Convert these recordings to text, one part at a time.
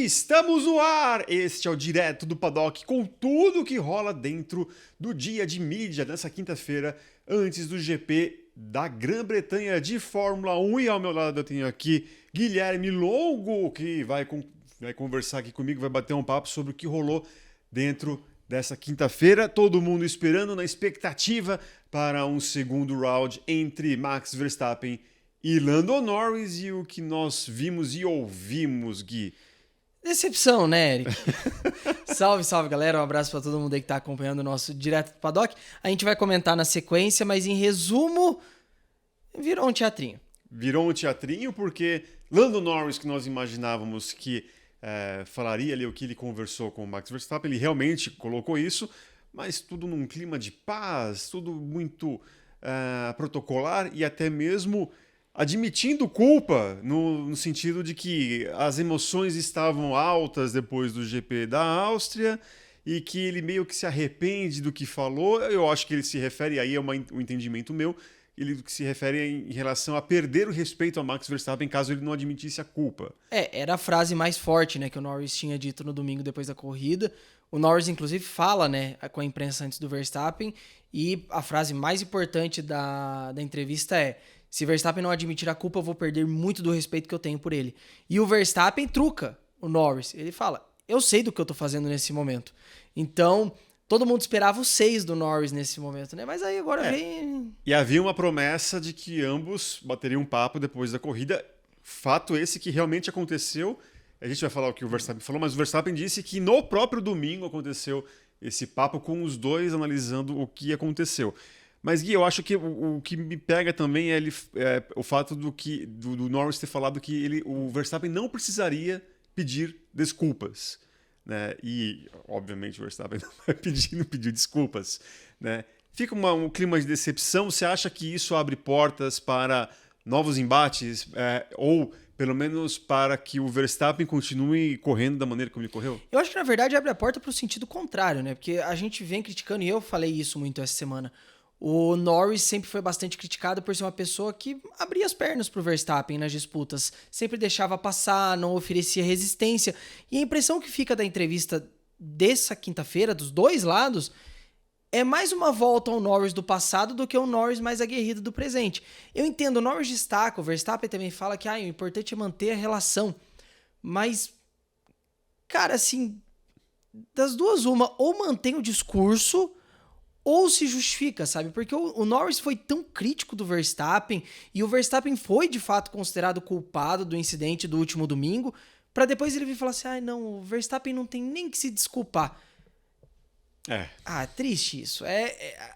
Estamos no ar! Este é o Direto do Paddock com tudo que rola dentro do dia de mídia nessa quinta-feira, antes do GP da Grã-Bretanha de Fórmula 1. E ao meu lado eu tenho aqui Guilherme Longo, que vai conversar aqui comigo, vai bater um papo sobre o que rolou dentro dessa quinta-feira. Todo mundo esperando, na expectativa para um segundo round entre Max Verstappen e Lando Norris. E o que nós vimos e ouvimos, Gui? Decepção, né, Eric? Salve, galera. Um abraço pra todo mundo aí que tá acompanhando o nosso Direto do Paddock. A gente vai comentar na sequência, mas em resumo, virou um teatrinho. Virou um teatrinho porque Lando Norris, que nós imaginávamos que falaria ali o que ele conversou com o Max Verstappen, ele realmente colocou isso, mas tudo num clima de paz, tudo muito protocolar e até mesmo admitindo culpa, no sentido de que as emoções estavam altas depois do GP da Áustria e que ele meio que se arrepende do que falou. Eu acho que ele se refere, aí é um entendimento meu, ele se refere em relação a perder o respeito a Max Verstappen caso ele não admitisse a culpa. Era a frase mais forte, né, que o Norris tinha dito no domingo depois da corrida. O Norris, inclusive, fala, né, com a imprensa antes do Verstappen, e a frase mais importante da entrevista é: se Verstappen não admitir a culpa, eu vou perder muito do respeito que eu tenho por ele. E o Verstappen truca o Norris. Ele fala: eu sei do que eu tô fazendo nesse momento. Então, todo mundo esperava os 6 do Norris nesse momento, né? Mas aí agora vem... E havia uma promessa de que ambos bateriam um papo depois da corrida. Fato esse que realmente aconteceu. A gente vai falar o que o Verstappen falou, mas o Verstappen disse que no próprio domingo aconteceu esse papo com os dois analisando o que aconteceu. Mas, Gui, eu acho que o que me pega também é o fato do Norris ter falado que o Verstappen não precisaria pedir desculpas, né? E, obviamente, o Verstappen não pediu desculpas, né? Fica um clima de decepção. Você acha que isso abre portas para novos embates? Ou, pelo menos, para que o Verstappen continue correndo da maneira como ele correu? Eu acho que, na verdade, abre a porta para o sentido contrário, né? Porque a gente vem criticando, e eu falei isso muito essa semana, o Norris sempre foi bastante criticado por ser uma pessoa que abria as pernas pro Verstappen nas disputas, sempre deixava passar, não oferecia resistência. E a impressão que fica da entrevista dessa quinta-feira, dos dois lados, é mais uma volta ao Norris do passado do que o Norris mais aguerrido do presente. Eu entendo, o Norris destaca, o Verstappen também fala que o importante é manter a relação. Mas, cara, assim, das duas uma, ou mantém o discurso ou se justifica, sabe? Porque o Norris foi tão crítico do Verstappen, e o Verstappen foi, de fato, considerado culpado do incidente do último domingo, pra depois ele vir falar assim: não, o Verstappen não tem nem que se desculpar. Triste isso.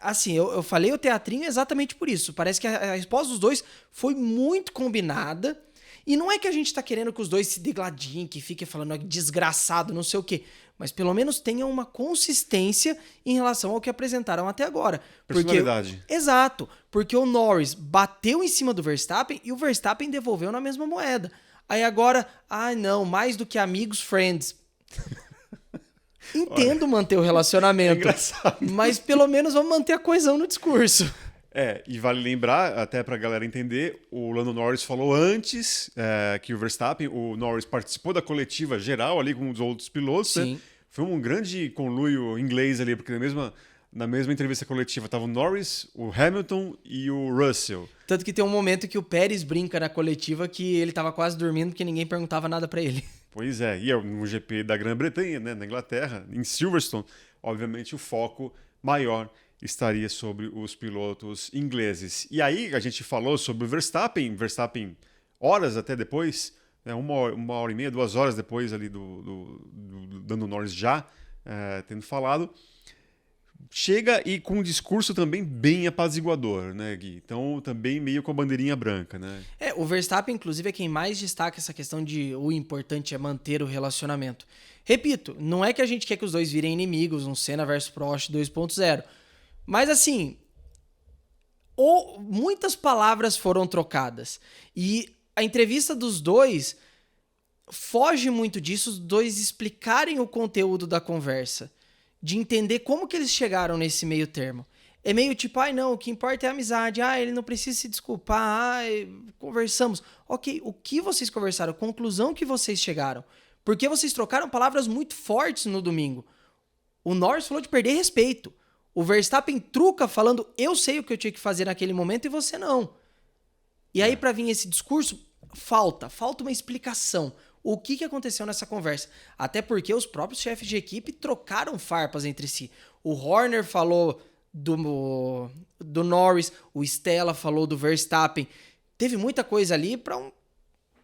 Assim, eu falei o teatrinho exatamente por isso. Parece que a resposta dos dois foi muito combinada, e não é que a gente tá querendo que os dois se degladiem, que fiquem falando desgraçado, não sei o quê, mas pelo menos tenham uma consistência em relação ao que apresentaram até agora. Personalidade. Exato, porque o Norris bateu em cima do Verstappen e o Verstappen devolveu na mesma moeda. Aí agora, não, mais do que amigos, friends. Entendo manter o relacionamento, mas pelo menos vamos manter a coesão no discurso. E vale lembrar, até pra galera entender, o Lando Norris falou antes que o Norris participou da coletiva geral ali com os outros pilotos, né? Foi um grande conluio inglês ali, porque na mesma entrevista coletiva tava o Norris, o Hamilton e o Russell. Tanto que tem um momento que o Pérez brinca na coletiva que ele tava quase dormindo porque ninguém perguntava nada pra ele. Pois é, e no GP da Grã-Bretanha, né, na Inglaterra, em Silverstone, obviamente o foco maior estaria sobre os pilotos ingleses. E aí a gente falou sobre o Verstappen horas até depois, né, uma hora e meia, 2 horas depois ali do Lando Norris já tendo falado, chega e com um discurso também bem apaziguador, né, Gui? Então também meio com a bandeirinha branca, né? O Verstappen, inclusive, é quem mais destaca essa questão de o importante é manter o relacionamento. Repito, não é que a gente quer que os dois virem inimigos, um Senna versus Prost 2.0, mas assim, muitas palavras foram trocadas. E a entrevista dos dois foge muito disso, os dois explicarem o conteúdo da conversa, de entender como que eles chegaram nesse meio termo. É meio tipo, não, o que importa é a amizade, ele não precisa se desculpar, conversamos. Ok, o que vocês conversaram, a conclusão que vocês chegaram. Porque vocês trocaram palavras muito fortes no domingo. O Norris falou de perder respeito. O Verstappen truca falando, eu sei o que eu tinha que fazer naquele momento e você não. E aí, pra vir esse discurso, falta uma explicação. O que aconteceu nessa conversa? Até porque os próprios chefes de equipe trocaram farpas entre si. O Horner falou do Norris, o Stella falou do Verstappen. Teve muita coisa ali pra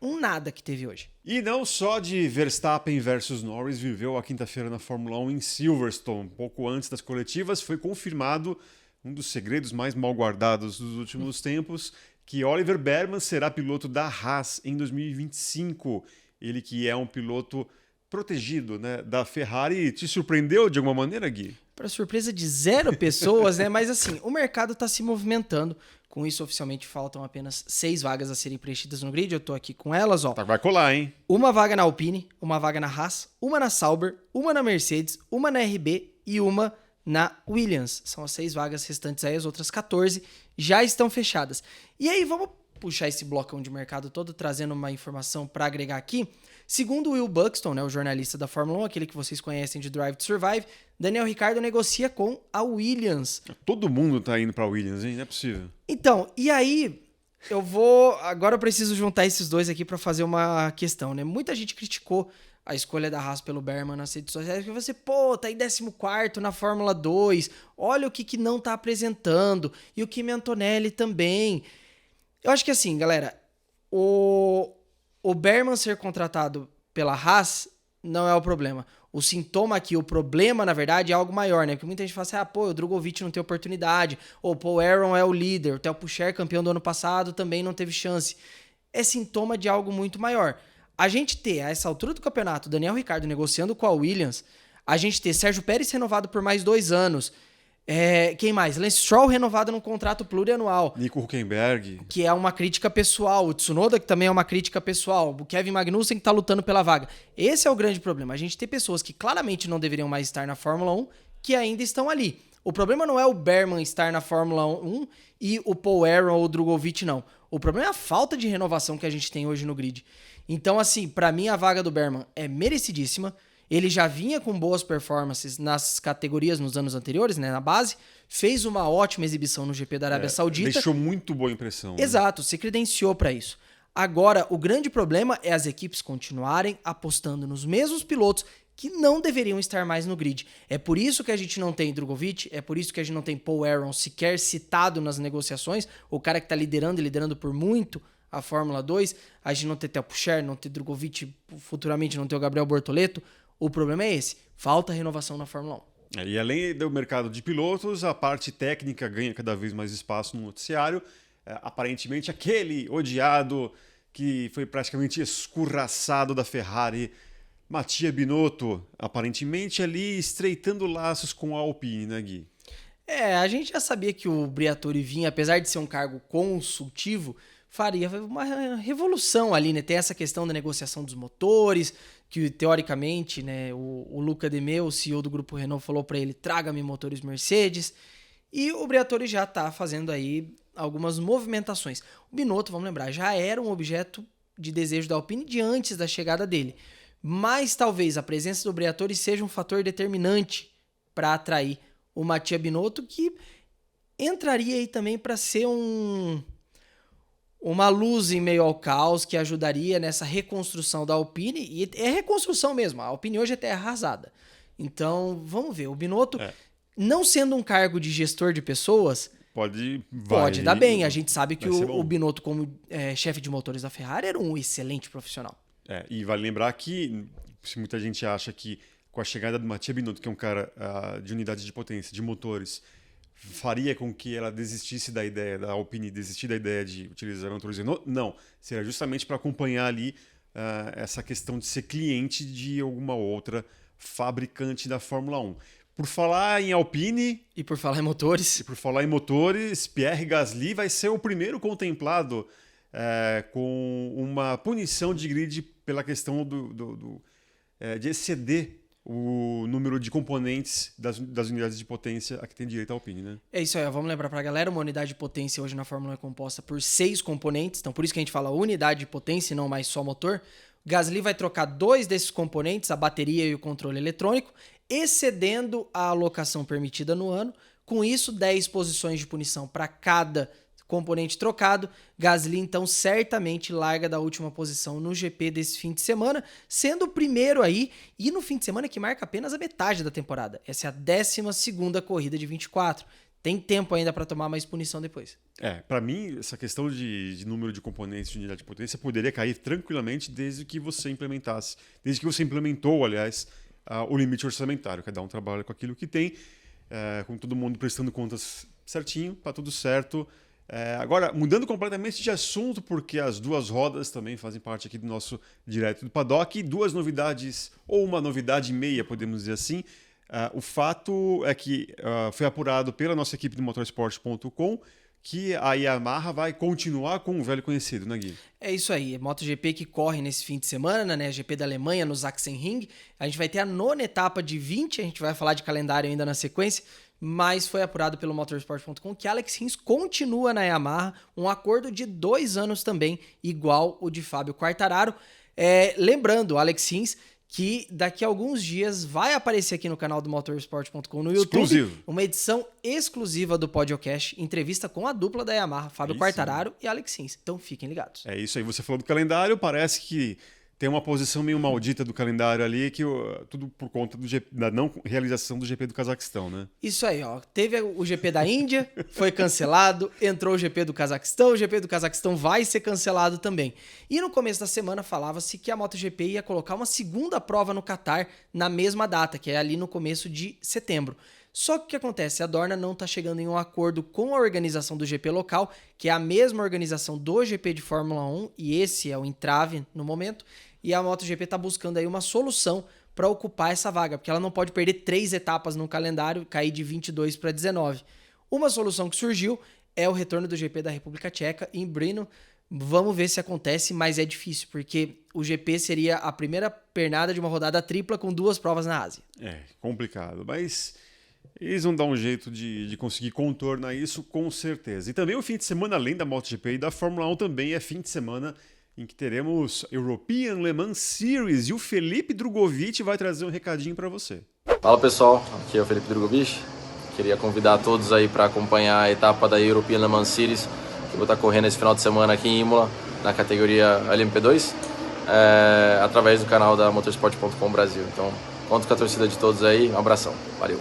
um nada que teve hoje. E não só de Verstappen versus Norris viveu a quinta-feira na Fórmula 1 em Silverstone. Pouco antes das coletivas foi confirmado um dos segredos mais mal guardados dos últimos tempos, que Oliver Behrmann será piloto da Haas em 2025. Ele que é um piloto protegido, né, da Ferrari. Te surpreendeu de alguma maneira, Gui? Para surpresa de 0 pessoas, né? Mas assim, o mercado está se movimentando. Com isso, oficialmente, faltam apenas 6 vagas a serem preenchidas no grid. Eu tô aqui com elas, ó. Vai colar, hein? Uma vaga na Alpine, uma vaga na Haas, uma na Sauber, uma na Mercedes, uma na RB e uma na Williams. São as 6 vagas restantes aí, as outras 14 já estão fechadas. E aí, vamos puxar esse blocão de mercado todo, trazendo uma informação para agregar aqui. Segundo o Will Buxton, né, o jornalista da Fórmula 1, aquele que vocês conhecem de Drive to Survive, Daniel Ricciardo negocia com a Williams. Todo mundo tá indo pra Williams, hein? Não é possível. Então, e aí, agora eu preciso juntar esses dois aqui para fazer uma questão, né? Muita gente criticou a escolha da Haas pelo Behrmann nas redes sociais, porque você, tá em 14º na Fórmula 2, olha o que não tá apresentando, e o Kimi Antonelli também. Eu acho que assim, galera, o Behrmann ser contratado pela Haas não é o problema. O sintoma aqui, o problema, na verdade, é algo maior, né? Porque muita gente fala assim, o Drogovic não tem oportunidade, ou o Paul Aaron é o líder, o Theo Pourchaire, campeão do ano passado, também não teve chance. É sintoma de algo muito maior. A gente ter, a essa altura do campeonato, Daniel Ricciardo negociando com a Williams, a gente ter Sérgio Pérez renovado por mais 2 anos, quem mais? Lance Stroll renovado num contrato plurianual. Nico Hülkenberg. Que é uma crítica pessoal. O Tsunoda, que também é uma crítica pessoal. O Kevin Magnussen, que tá lutando pela vaga. Esse é o grande problema. A gente tem pessoas que claramente não deveriam mais estar na Fórmula 1, que ainda estão ali. O problema não é o Behrmann estar na Fórmula 1 e o Paul Aaron ou o Drogovic, não. O problema é a falta de renovação que a gente tem hoje no grid. Então, assim, pra mim a vaga do Behrmann é merecidíssima. Ele já vinha com boas performances nas categorias nos anos anteriores, né, na base. Fez uma ótima exibição no GP da Arábia Saudita. Deixou muito boa impressão. Exato, se credenciou para isso. Agora, o grande problema é as equipes continuarem apostando nos mesmos pilotos que não deveriam estar mais no grid. É por isso que a gente não tem Drogovic, é por isso que a gente não tem Paul Aaron sequer citado nas negociações, o cara que está liderando e liderando por muito a Fórmula 2, a gente não tem Theo Pourchaire, não tem Drogovic, futuramente não tem o Gabriel Bortoleto. O problema é esse, falta renovação na Fórmula 1. E além do mercado de pilotos, a parte técnica ganha cada vez mais espaço no noticiário. Aparentemente, aquele odiado que foi praticamente escurraçado da Ferrari, Mattia Binotto, aparentemente ali estreitando laços com a Alpine, né, Gui? A gente já sabia que o Briatore vinha, apesar de ser um cargo consultivo, faria uma revolução ali, né? Tem essa questão da negociação dos motores, que teoricamente, né, o Luca De Meo, o CEO do grupo Renault, falou para ele, traga-me motores Mercedes, e o Briatore já tá fazendo aí algumas movimentações. O Binotto, vamos lembrar, já era um objeto de desejo da Alpine de antes da chegada dele, mas talvez a presença do Briatore seja um fator determinante para atrair o Mattia Binotto, que entraria aí também para ser uma luz em meio ao caos que ajudaria nessa reconstrução da Alpine, e é reconstrução mesmo, a Alpine hoje é terra arrasada. Então, vamos ver, o Binotto, não sendo um cargo de gestor de pessoas, pode dar bem, a gente sabe que o Binotto como chefe de motores da Ferrari era um excelente profissional. E vale lembrar que, se muita gente acha que com a chegada do Mattia Binotto, que é um cara de unidade de potência, de motores, faria com que ela desistisse da ideia, da Alpine desistir da ideia de utilizar motores Renault? Não, seria justamente para acompanhar ali essa questão de ser cliente de alguma outra fabricante da Fórmula 1. Por falar em Alpine... E por falar em motores... Pierre Gasly vai ser o primeiro contemplado com uma punição de grid pela questão de exceder o número de componentes das unidades de potência a que tem direito a Alpine, né? É isso aí, vamos lembrar pra galera, uma unidade de potência hoje na Fórmula 1 é composta por 6 componentes, então por isso que a gente fala unidade de potência e não mais só motor. Gasly vai trocar 2 desses componentes, a bateria e o controle eletrônico, excedendo a alocação permitida no ano. Com isso, 10 posições de punição para cada componente trocado. Gasly, então, certamente larga da última posição no GP desse fim de semana, sendo o primeiro aí, e no fim de semana que marca apenas a metade da temporada. Essa é a 12ª corrida de 24. Tem tempo ainda para tomar mais punição depois. Para mim, essa questão de número de componentes de unidade de potência poderia cair tranquilamente desde que você implementou, aliás, o limite orçamentário. Cada um trabalha com aquilo que tem, com todo mundo prestando contas certinho, tá tudo certo. Agora, mudando completamente de assunto, porque as 2 rodas também fazem parte aqui do nosso Direto do Paddock, 2 novidades, ou uma novidade e meia, podemos dizer assim. O fato é que foi apurado pela nossa equipe do motorsport.com que a Yamaha vai continuar com o velho conhecido, né, Gui? É isso aí, MotoGP que corre nesse fim de semana, né? GP da Alemanha, no Sachsenring. A gente vai ter a 9ª etapa de 20, a gente vai falar de calendário ainda na sequência, mas foi apurado pelo motorsport.com que Alex Rins continua na Yamaha, um acordo de 2 anos também, igual o de Fábio Quartararo. Lembrando, Alex Rins, que daqui a alguns dias vai aparecer aqui no canal do motorsport.com no YouTube, exclusivo, uma edição exclusiva do podcast, entrevista com a dupla da Yamaha, Fábio Quartararo e Alex Rins. Então fiquem ligados. É isso aí, você falou do calendário, parece que tem uma posição meio maldita do calendário ali, que tudo por conta da não realização do GP do Cazaquistão, né? Isso aí, ó. Teve o GP da Índia, foi cancelado, entrou o GP do Cazaquistão, o GP do Cazaquistão vai ser cancelado também. E no começo da semana falava-se que a MotoGP ia colocar uma segunda prova no Qatar na mesma data, que é ali no começo de setembro. Só que o que acontece? A Dorna não está chegando em um acordo com a organização do GP local, que é a mesma organização do GP de Fórmula 1, e esse é o entrave no momento, e a MotoGP está buscando aí uma solução para ocupar essa vaga, porque ela não pode perder 3 etapas no calendário, cair de 22 para 19. Uma solução que surgiu é o retorno do GP da República Tcheca em Brno. Vamos ver se acontece, mas é difícil, porque o GP seria a primeira pernada de uma rodada tripla com 2 provas na Ásia. Complicado, mas eles vão dar um jeito de conseguir contornar isso, com certeza. E também o fim de semana, além da MotoGP e da Fórmula 1, também é fim de semana em que teremos European Le Mans Series, e o Felipe Drogovic vai trazer um recadinho para você. Fala pessoal, aqui é o Felipe Drogovic. Queria convidar todos aí para acompanhar a etapa da European Le Mans Series, que eu vou estar correndo esse final de semana aqui em Imola, na categoria LMP2, através do canal da motorsport.com Brasil. Então, conto com a torcida de todos aí, um abração, valeu.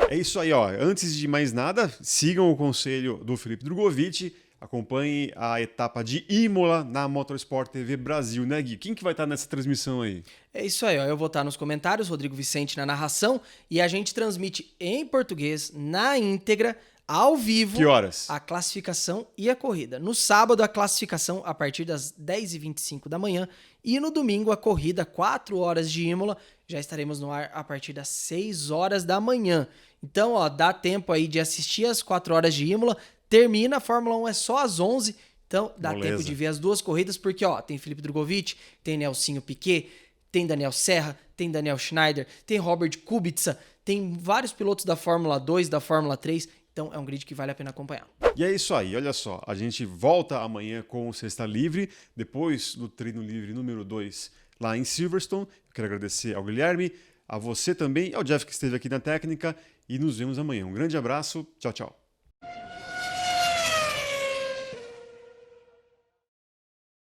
É isso aí, ó. Antes de mais nada, sigam o conselho do Felipe Drogovic, acompanhe a etapa de Imola na Motorsport TV Brasil, né, Gui? Quem que vai estar nessa transmissão aí? É isso aí, ó. Eu vou estar nos comentários, Rodrigo Vicente na narração, e a gente transmite em português, na íntegra, ao vivo. Que horas? A classificação e a corrida. No sábado, a classificação a partir das 10h25 da manhã, e no domingo, a corrida, 4 horas de Imola. Já estaremos no ar a partir das 6 horas da manhã. Então, ó, dá tempo aí de assistir às 4 horas de Imola. Termina, a Fórmula 1 é só às 11, então dá tempo de ver as 2 corridas, porque ó, tem Felipe Drogovic, tem Nelsinho Piquet, tem Daniel Serra, tem Daniel Schneider, tem Robert Kubica, tem vários pilotos da Fórmula 2, da Fórmula 3, então é um grid que vale a pena acompanhar. E é isso aí, olha só, a gente volta amanhã com o Sexta Livre, depois do treino livre número 2 lá em Silverstone. Eu quero agradecer ao Guilherme, a você também, ao Jeff que esteve aqui na técnica, e nos vemos amanhã. Um grande abraço, tchau, tchau.